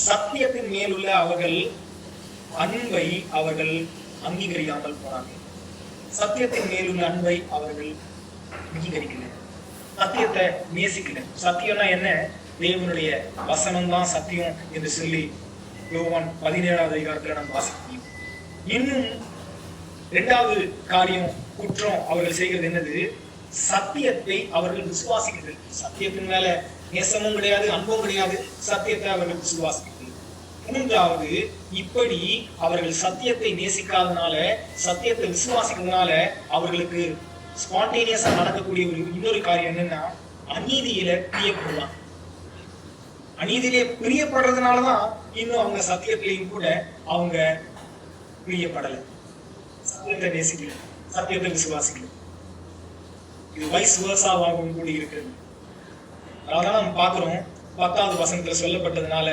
சத்தியத்தின் மேலுள்ள அவர்கள் அன்பை அவர்கள் அங்கீகரிக்காமல் போனாங்க. சத்தியத்தின் மேலுள்ள அன்பை அவர்கள் அங்கீகரிக்கல, சத்தியத்தை நேசிக்கல. சத்தியம்னா என்ன? தேவனுடைய வசனம் தான் சத்தியம் என்று சொல்லி யோவான் 17வது அதிகாரத்துல நம்ம வாசிக்கிறோம். இன்னும் 2வது காரியம், குற்றம் அவர்கள் செய்கிறது என்னது? சத்தியத்தை அவர்கள் விசுவாசிக்கிறது. சத்தியத்தின் மேல நேசமும் கிடையாது, அன்பும் கிடையாது, சத்தியத்தை அவர்கள் விசுவாசிக்கிறது. 3வது, இப்படி அவர்கள் சத்தியத்தை நேசிக்காதனால, சத்தியத்தை விசுவாசிக்கிறதுனால அவர்களுக்கு ஸ்பான்டேனியஸா நடக்கக்கூடிய இன்னொரு காரியம் என்னன்னா, அநீதியில பிரியப்படலாம். அநீதியிலே பிரியப்படுறதுனாலதான் இன்னும் அவங்க சத்தியத்திலையும் கூட அவங்க பிரியப்படலை, சத்தியத்தை நேசிக்கல, சத்தியத்தை விசுவாசிக்கல. இது வைஸ் வேர்சாவாகவும் கூடி இருக்கிறது. அதான் நம்ம பார்க்கிறோம் 10வது வசனத்துல சொல்லப்பட்டதுனால